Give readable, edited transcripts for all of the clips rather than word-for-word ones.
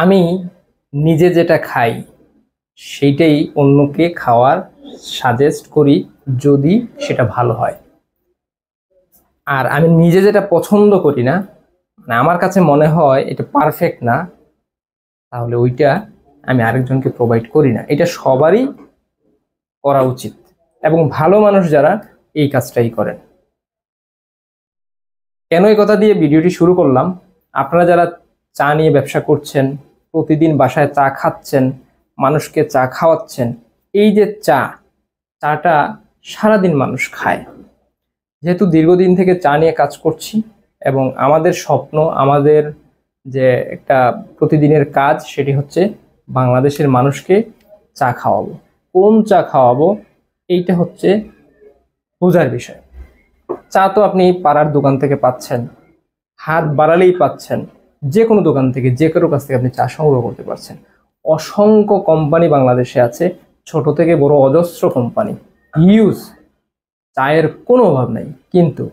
আমি নিজে যেটা খাই সেইটাই অন্যকে খাওয়ার সাজেস্ট করি যদি সেটা ভালো হয়। আর আমি নিজে যেটা পছন্দ করি না, মানে আমার কাছে মনে হয় এটা পারফেক্ট না, তাহলে ওইটা আমি আরেকজনকে প্রোভাইড করি না। এটা সবারই করা উচিত এবং ভালো মানুষ যারা এই কাজটাই করেন। কেন এই কথা দিয়ে ভিডিওটি শুরু করলাম, আপনারা যারা চা নিয়ে ব্যবসা করছেন, প্রতিদিন বাসায় চা খাচ্ছেন, মানুষকে চা খাওয়াচ্ছেন, এই যে চাটা সারাদিন মানুষ খায়। যেহেতু দীর্ঘদিন থেকে চা নিয়ে কাজ করছি এবং আমাদের স্বপ্ন, আমাদের যে একটা প্রতিদিনের কাজ, সেটি হচ্ছে বাংলাদেশের মানুষকে চা খাওয়াবো। কোন চা খাওয়াবো এইটা হচ্ছে বোঝার বিষয়। চা তো আপনি পাড়ার দোকান থেকে পাচ্ছেন, হাত বাড়ালেই পাচ্ছেন, যে কোনো দোকান থেকে, যে কারো কাছ থেকে আপনি চা সংগ্রহ করতে পারছেন। অসংখ্য কোম্পানি বাংলাদেশে আছে, ছোট থেকে বড় অজস্র কোম্পানি, হিউজ। চায়ের কোনো অভাব নাই, কিন্তু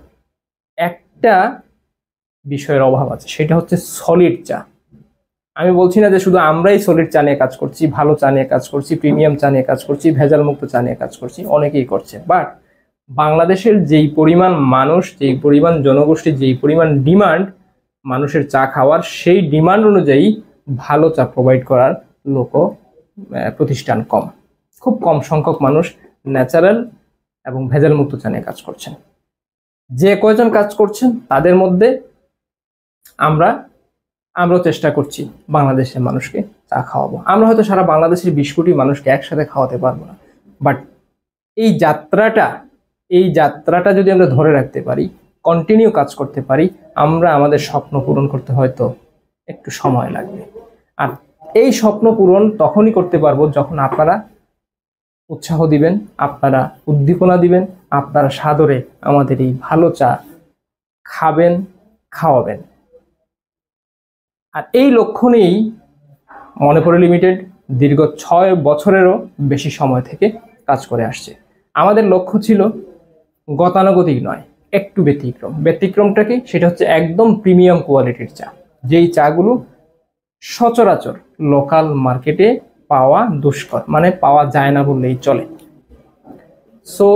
একটা বিষয়ের অভাব আছে, সেটা হচ্ছে সলিড চা। আমি বলছি না যে শুধু আমরাই সলিড চা নিয়ে কাজ করছি, ভালো চা নিয়ে কাজ করছি, প্রিমিয়াম চা নিয়ে কাজ করছি, ভেজাল মুক্ত চা নিয়ে কাজ করছি, অনেকেই করছে। বাট বাংলাদেশের যেই পরিমাণ মানুষ, যেই পরিমাণ জনগোষ্ঠী, যেই পরিমাণ ডিমান্ড মানুষের চা খাওয়ার, সেই ডিমান্ড অনুযায়ী ভালো চা প্রোভাইড করার লোকও প্রতিষ্ঠান কম। খুব কম সংখ্যক মানুষ ন্যাচারাল এবং ভেজাল মুক্ত চা নিয়ে কাজ করছেন। যে কয়জন কাজ করছেন তাদের মধ্যে আমরাও চেষ্টা করছি বাংলাদেশের মানুষকে চা খাওয়াবো। আমরা হয়তো সারা বাংলাদেশের 20 কোটি মানুষকে একসাথে খাওয়াতে পারবো না, বাট এই যাত্রাটা যদি আমরা ধরে রাখতে পারি, কন্টিনিউ কাজ করতে পারি, আমরা আমাদের স্বপ্ন পূরণ করতে হয়তো একটু সময় লাগবে। আর এই স্বপ্ন পূরণ তখনই করতে পারবো যখন আপনারা উৎসাহ দিবেন, আপনারা উদ্দীপনা দিবেন, আপনারা সাদরে আমাদের এই ভালো চা খাবেন, খাওয়াবেন। আর এই লক্ষ্য নিয়েই মনেপড়ে লিমিটেড দীর্ঘ 6 বছরেরও বেশি সময় থেকে কাজ করে আসছে। আমাদের লক্ষ্য ছিল গতানুগতিক নয়, একটু ব্যতিক্রম। ব্যতিক্রমটা কি? সেটা হচ্ছে একদম প্রিমিয়াম কোয়ালিটির চা, যেই চাগুলো সচরাচর লোকাল মার্কেটে পাওয়া দুষ্কর, মানে পাওয়া যায় না বললেই চলে। সো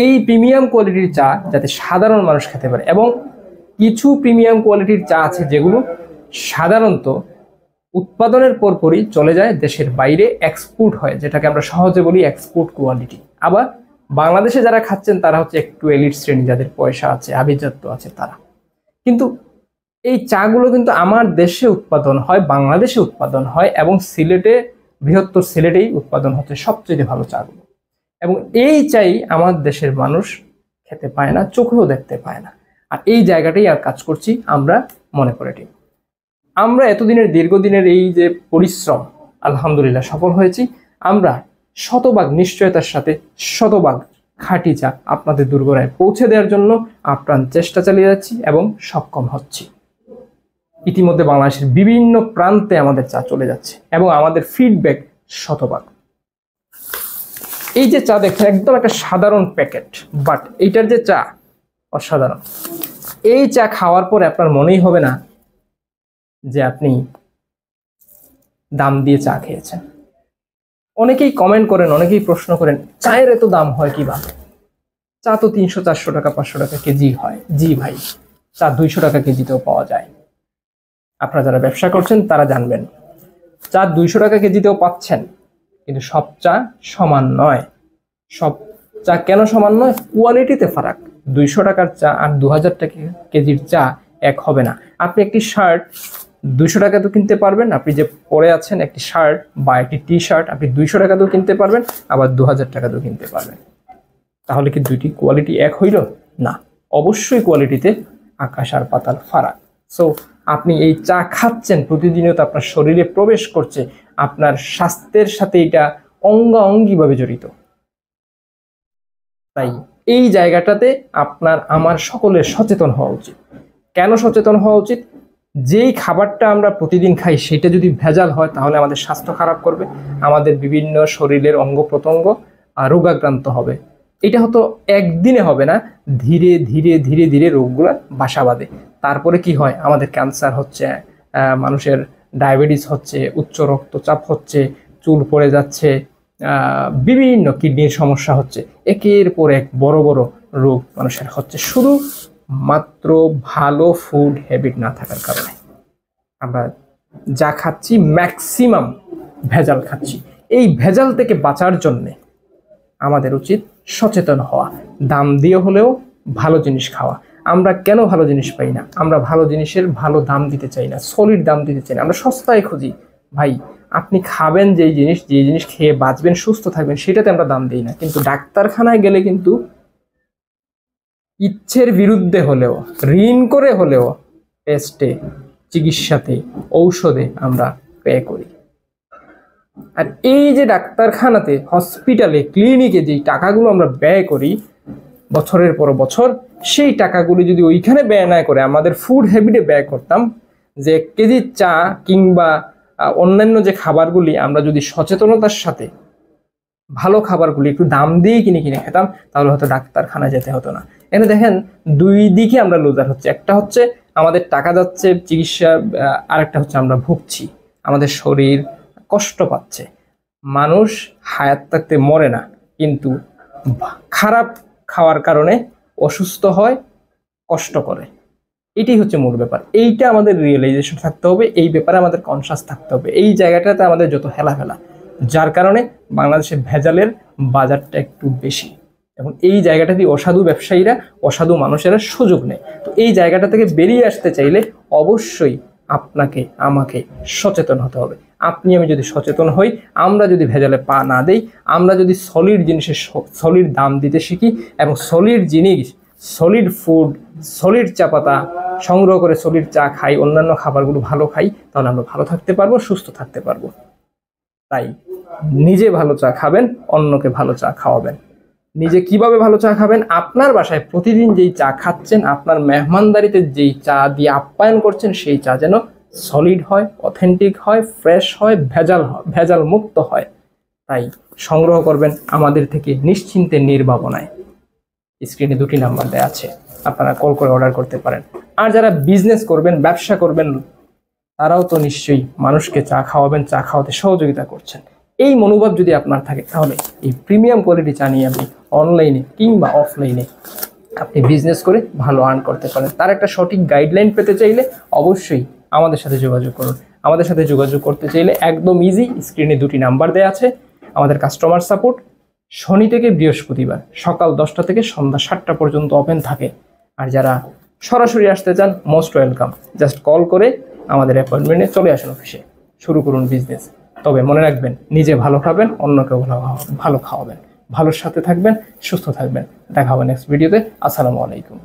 এই প্রিমিয়াম কোয়ালিটির চা যাতে সাধারণ মানুষ খেতে পারে, এবং কিছু প্রিমিয়াম কোয়ালিটির চা আছে যেগুলো সাধারণত উৎপাদনের পরপরই চলে যায় দেশের বাইরে, এক্সপোর্ট হয়, যেটাকে আমরা সহজে বলি এক্সপোর্ট কোয়ালিটি। আবার বাংলাদেশে যারা খাচ্ছেন তারা হচ্ছে একটু এলিট শ্রেণী, যাদের পয়সা আছে, আভিজাত্য আছে তারা। কিন্তু এই চাগুলো কিন্তু আমার দেশে উৎপাদন হয়, বাংলাদেশে উৎপাদন হয়, এবং সিলেটে, বৃহত্তর সিলেটেই উৎপাদন হচ্ছে সবচেয়ে ভালো চাগুলো। এবং এই চাই আমার দেশের মানুষ খেতে পায় না, চোখেও দেখতে পায় না। আর এই জায়গাটাই আর কাজ করছি আমরা মনে করে টিম। আমরা এতদিনের দীর্ঘদিনের এই যে পরিশ্রম, আলহামদুলিল্লাহ সফল হয়েছি। আমরা শতভাগ নিশ্চয়তার সাথে শতভাগ খাঁটি চা আপনাদের দোরগোড়ায় পৌঁছে দেওয়ার জন্য আপ্রাণ চেষ্টা চালিয়ে যাচ্ছি এবং সক্ষম হচ্ছি। ইতিমধ্যে বাংলাদেশের বিভিন্ন প্রান্তে আমাদের চা চলে যাচ্ছে এবং আমাদের ফিডব্যাক শতভাগ। এই যে চা দেখছেন একদম একটা সাধারণ প্যাকেট, বাট এইটার যে চা অসাধারণ। এই চা খাওয়ার পরে আপনার মনেই হবে না যে আপনি দাম দিয়ে চা খেয়েছেন। অনেকেই কমেন্ট করেন, অনেকেই প্রশ্ন করেন, চায়ের এত দাম হয় কিভাবে? চা তো 300-400 টাকা, 500 টাকা কেজি হয়। জি ভাই, চা 200 টাকা কেজিতেও পাওয়া যায়। আপনারা যারা ব্যবসা করছেন তারা জানবেন, চা 200 টাকা কেজিতেও পাচ্ছেন, কিন্তু সব চা সমান নয়। সব চা কেন সমান নয়? কোয়ালিটিতে ফারাক। 200 টাকার চা আর 2000 টাকা কেজির চা এক হবে না। আপনি একটি শার্ট 200 টাকাতেও কিনতে পারবেন, আপনি যে পরে আছেন একটি শার্ট বা একটি টি শার্ট আপনি 200 টাকাতেও কিনতে পারবেন, আবার 2000 টাকাতেও কিনতে পারবেন। তাহলে কি দুইটি কোয়ালিটি এক হইল? না, অবশ্যই কোয়ালিটিতে আকাশ আর পাতাল ফারাক। সো আপনি এই চা খাচ্ছেন, প্রতিদিনও আপনার শরীরে প্রবেশ করছে, আপনার স্বাস্থ্যের সাথে এটা অঙ্গাঅঙ্গিভাবে জড়িত। তাই এই জায়গাটাতে আপনার আমার সকলের সচেতন হওয়া উচিত। কেন সচেতন হওয়া উচিত? যেই খাবারটা আমরা প্রতিদিন খাই সেটা যদি ভেজাল হয় তাহলে আমাদের স্বাস্থ্য খারাপ করবে, আমাদের বিভিন্ন শরীরের অঙ্গ প্রত্যঙ্গ রোগাক্রান্ত হবে। এটা হয়তো একদিনে হবে না, ধীরে ধীরে ধীরে ধীরে রোগগুলো বাসা বাঁধে। তারপরে কি হয়? আমাদের ক্যান্সার হচ্ছে, মানুষের ডায়াবেটিস হচ্ছে, উচ্চ রক্তচাপ হচ্ছে, চুল পড়ে যাচ্ছে, বিভিন্ন কিডনির সমস্যা হচ্ছে, একের পর এক বড় বড় রোগ মানুষের হচ্ছে শুধু মাত্র ভালো ফুড হ্যাবিট না থাকার কারণে। আমরা যা খাচ্ছি ম্যাক্সিমাম ভেজাল খাচ্ছি। এই ভেজাল থেকে বাঁচার জন্যে আমাদের উচিত সচেতন হওয়া, দাম দিয়ে হলেও ভালো জিনিস খাওয়া। আমরা কেন ভালো জিনিস পাই না? আমরা ভালো জিনিসের ভালো দাম দিতে চাই না, সলিড দাম দিতে চাই না, আমরা সস্তায় খুঁজি। ভাই, আপনি খাবেন যে জিনিস খেয়ে বাঁচবেন, সুস্থ থাকবেন, সেটাতে আমরা দাম দিই না। কিন্তু ডাক্তারখানায় গেলে কিন্তু ইচ্ছের বিরুদ্ধে হলেও, ঋণ করে হলেও টেস্টে, চিকিৎসাতে, ঔষধে আমরা পে করি। আর এই যে ডাক্তারখানাতে, হসপিটালে, ক্লিনিকে যেই টাকাগুলো আমরা ব্যয় করি বছরের পর বছর, সেই টাকাগুলি যদি ওইখানে ব্যয় না করে আমাদের ফুড হ্যাবিটে ব্যয় করতাম, যে 1 কেজি চা কিংবা অন্যান্য যে খাবারগুলি আমরা যদি সচেতনতার সাথে ভালো খাবারগুলি একটু দাম দিয়ে কিনে খেতাম, তাহলে হয়তো ডাক্তারখানা যেতে হতো না। এখানে দেখেন, দুই দিকে আমরা লুজার হচ্ছে। একটা হচ্ছে আমাদের টাকা যাচ্ছে চিকিৎসা, আরেকটা হচ্ছে আমরা ভুগছি, আমাদের শরীর কষ্ট পাচ্ছে। মানুষ হায়াত থাকতে মরে না, কিন্তু খারাপ খাওয়ার কারণে অসুস্থ হয়, কষ্ট করে। এটাই হচ্ছে মূল ব্যাপার। এইটা আমাদের রিয়েলাইজেশন থাকতে হবে, এই ব্যাপারে আমাদের কনসাস থাকতে হবে। এই জায়গাটাতে আমাদের যত হেলাফেলা, যার কারণে বাংলাদেশে ভেজালের বাজারটা একটু বেশি। এবং এই জায়গাটা দিয়ে অসাধু ব্যবসায়ীরা, অসাধু মানুষেরা সুযোগ নেয়। তো এই জায়গাটা থেকে বেরিয়ে আসতে চাইলে অবশ্যই আপনাকে আমাকে সচেতন হতে হবে। আপনি আমি যদি সচেতন হই, আমরা যদি ভেজালে পা না দেই, আমরা যদি সলিড জিনিসের সলিড দাম দিতে শিখি এবং সলিড জিনিস, সলিড ফুড, সলিড চা পাতা সংগ্রহ করে সলিড চা খাই, অন্যান্য খাবারগুলো ভালো খাই, তাহলে আমরা ভালো থাকতে পারবো, সুস্থ থাকতে পারবো। তাই নিজে ভালো চা খাবেন, অন্যকে ভালো চা খাওয়াবেন। নিজে কিভাবে ভালো চা খাবেন? আপনার বাসায় প্রতিদিন যেই চা খাচ্ছেন, আপনার মেহমানদারিতে যেই চা দিয়ে আপ্যায়ন করছেন, সেই চা যেন সলিড হয়, অথেন্টিক হয়, ফ্রেশ হয়, ভেজাল মুক্ত হয়। তাই সংগ্রহ করবেন আমাদের থেকে নিশ্চিন্তে, নির্ভাবনায়। স্ক্রিনে 2টি নাম্বার দেওয়া আছে, আপনারা কল করে অর্ডার করতে পারেন। আর যারা বিজনেস করবেন, ব্যবসা করবেন, তারাও তো নিশ্চয়ই মানুষকে চা খাওয়াবেন, চা খাওয়াতে সহযোগিতা করছেন। এই মনোভাব যদি আপনার থাকে, তাহলে এই প্রিমিয়াম কোয়ালিটি চা নিয়ে আপনি অনলাইনে কিংবা অফলাইনে আপনি বিজনেস করে ভালো আর্ন করতে পারেন। তার একটা সঠিক গাইডলাইন পেতে চাইলে অবশ্যই আমাদের সাথে যোগাযোগ করুন। আমাদের সাথে যোগাযোগ করতে চাইলে একদম ইজি, স্ক্রিনে 2টি নাম্বার দেওয়া আছে। আমাদের কাস্টমার সাপোর্ট শনি থেকে বৃহস্পতিবার সকাল 10টা থেকে সন্ধ্যা 7টা পর্যন্ত ওপেন থাকে। আর যারা সরাসরি আসতে চান, মোস্ট ওয়েলকাম। জাস্ট কল করে আমাদের অ্যাপয়েন্টমেন্টে চলে আসুন অফিসে, শুরু করুন বিজনেস। তবে মনে রাখবেন, নিজে ভালো খাবেন, অন্যকেও ভালো খাওয়াবেন, ভালোর সাথে থাকবেন, সুস্থ থাকবেন। দেখা হবে নেক্সট ভিডিওতে। আসসালামু আলাইকুম।